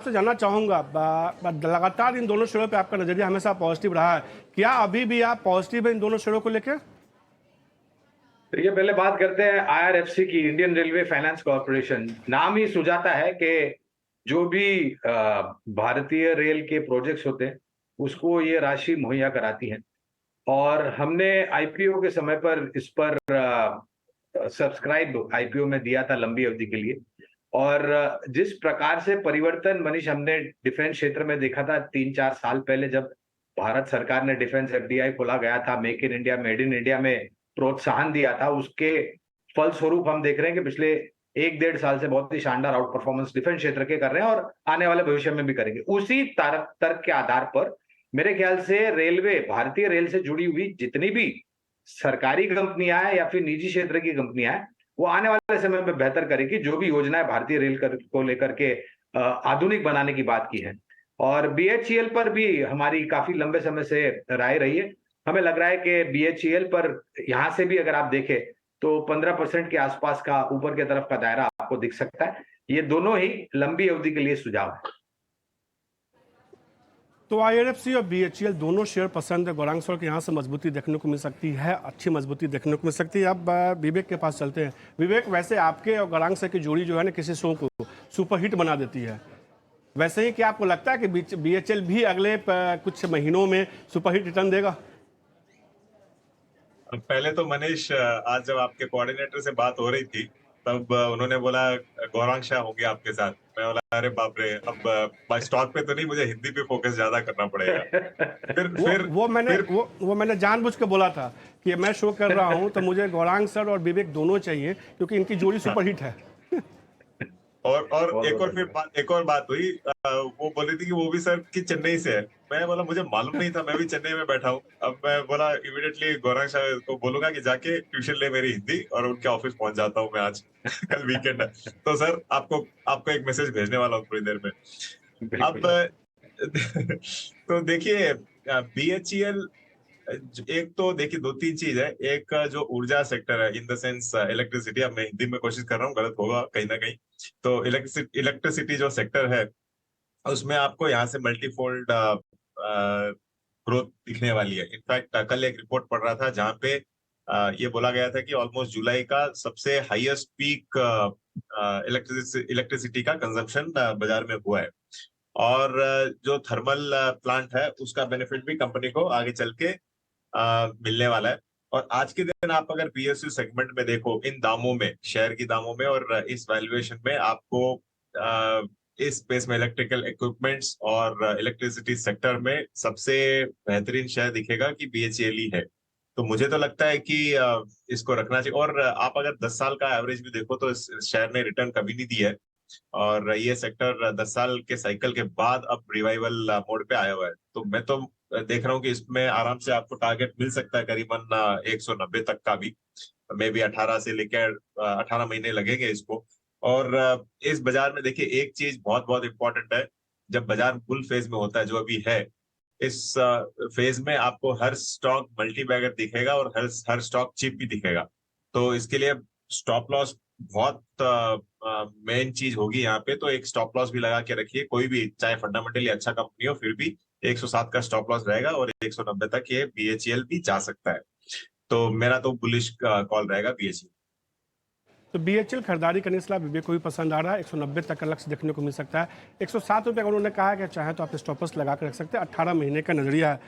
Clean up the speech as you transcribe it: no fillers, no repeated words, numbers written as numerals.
से जानना चाहूंगा लगातार इन दोनों शेयरों पे आपका नजरिया हमेशा पॉजिटिव रहा है। क्या अभी भी आप पॉजिटिव है इन दोनों शेयरों को लेकर? तो ये पहले बात करते हैं आईआरएफसी की, इंडियन रेलवे फाइनेंस कॉर्पोरेशन। नाम ही सुझाता है कि जो भी भारतीय रेल के प्रोजेक्ट्स होते हैं उसको ये राशि मुहैया कराती है। और हमने आईपीओ के समय पर इस पर सब्सक्राइब आईपीओ में दिया था लंबी अवधि के लिए। और जिस प्रकार से परिवर्तन मनीष हमने डिफेंस क्षेत्र में देखा था 3-4 साल पहले, जब भारत सरकार ने डिफेंस एफडीआई खोला गया था, make in India made in India में प्रोत्साहन दिया था, उसके फलस्वरूप हम देख रहे हैं कि पिछले 1-1.5 साल से बहुत ही शानदार आउट परफॉर्मेंस डिफेंस क्षेत्र के कर रहे हैं और आने वाले भविष्य में भी करेंगे। उसी तर्क के आधार पर मेरे ख्याल से रेलवे, भारतीय रेल से जुड़ी हुई जितनी भी सरकारी कंपनियां हैं या फिर निजी क्षेत्र की कंपनियां हैं, वो आने वाले समय में बेहतर करेगी। जो भी योजनाएं भारतीय रेल को लेकर के आधुनिक बनाने की बात की है। और बीएचईएल पर भी हमारी काफी लंबे समय से राय रही है। हमें लग रहा है कि बीएचईएल पर यहां से भी अगर आप देखें तो 15% के आसपास का ऊपर की तरफ का दायरा आपको दिख सकता है। ये दोनों ही लंबी अवधि के लिए सुझाव है। तो आईआरएफसी और बीएचईएल दोनों शेयर पसंद है। गौरांग सर के यहाँ से मजबूती देखने को मिल सकती है, अच्छी मजबूती देखने को मिल सकती है। अब विवेक के पास चलते हैं। विवेक, वैसे आपके और गौरांग सर की जोड़ी जो है ना किसी शो को सुपरहिट बना देती है, वैसे ही क्या आपको लगता है कि बीएचईएल भी अगले कुछ महीनों में सुपरहिट रिटर्न देगा? पहले तो मनीष, आज जब आपके कोऑर्डिनेटर से बात हो रही थी तब उन्होंने बोला गौरांग शाह होंगे आपके साथ। मैं बोला अरे बाप रे, अब स्टॉक पे तो नहीं, मुझे हिंदी पे फोकस ज्यादा करना पड़ेगा। वो मैंने जानबूझ के बोला था कि मैं शो कर रहा हूं तो मुझे गौरांग सर और विवेक दोनों चाहिए क्योंकि इनकी जोड़ी सुपरहिट है। और एक और बात हुई, वो बोली थी कि वो भी सर की चेन्नई से है। मैं बोला मुझे मालूम नहीं था, मैं भी चेन्नई में बैठा हूँ। अब मैं बोला इमीडिएटली गौरांग शाह को बोलूंगा कि जाके ट्यूशन ले मेरी हिंदी, और उनके ऑफिस पहुंच जाता हूँ मैं आज। कल वीकेंड है तो सर आपको एक मैसेज भेजने वाला हूँ थोड़ी देर में। अब तो देखिए, बीएचईएल, एक तो देखिए 2-3 चीज है। एक जो ऊर्जा सेक्टर है, इन द सेंस इलेक्ट्रिसिटी, अब मैं हिंदी में कोशिश कर रहा हूँ, गलत होगा कहीं ना कहीं। तो इलेक्ट्रिसिटी जो सेक्टर है उसमें आपको यहाँ से मल्टीफोल्ड ग्रोथ दिखने वाली है। इनफैक्ट कल एक रिपोर्ट पढ़ रहा था जहाँ पे ये बोला गया था कि ऑलमोस्ट जुलाई का सबसे हाईएस्ट पीक इलेक्ट्रिसिटी का कंजम्पशन बाजार में हुआ है। और जो थर्मल प्लांट है उसका बेनिफिट भी कंपनी को आगे चल के मिलने वाला है। और आज के दिन आप अगर पीएसयू सेगमेंट में देखो, इन दामों में, शेयर की दामों में और इस वैल्यूएशन में, आपको इस स्पेस में इलेक्ट्रिकल इक्विपमेंट्स और इलेक्ट्रिसिटी सेक्टर में सबसे बेहतरीन शेयर दिखेगा कि बीएचईएल ही है। तो मुझे तो लगता है कि इसको रखना चाहिए। और आप अगर 10 साल का एवरेज भी देखो तो इस शेयर ने रिटर्न कभी नहीं दिया है। और ये सेक्टर 10 साल के साइकिल के बाद अब रिवाइवल मोड पे आया हुआ है। तो मैं तो देख रहा हूँ कि इसमें आराम से आपको टारगेट मिल सकता है करीबन 190 तक का भी। मे बी 18 से लेकर 18 महीने लगेंगे इसको। और इस बाजार में देखिए एक चीज बहुत बहुत इंपॉर्टेंट है। जब बाजार बुल फेज में होता है, जो अभी है, इस फेज में आपको हर स्टॉक मल्टी बैगर दिखेगा और हर स्टॉक चीप भी दिखेगा। तो इसके लिए स्टॉप लॉस बहुत मेन चीज होगी यहाँ पे। तो एक स्टॉप लॉस भी लगा के रखिए, कोई भी, चाहे फंडामेंटली अच्छा कंपनी हो, फिर भी 107 का स्टॉप लॉस रहेगा और 190 तक ये बीएचईएल भी जा सकता है। तो मेरा तो बुलिश कॉल रहेगा बीएचईएल। तो बीएचईएल खरीदारी करने से विवेक को भी पसंद आ रहा है। 190 तक का लक्ष्य देखने को मिल सकता है। 107 रुपये का उन्होंने कहा कि चाहे तो आप स्टॉपर्स लगा कर रख सकते हैं। 18 महीने का नजरिया है।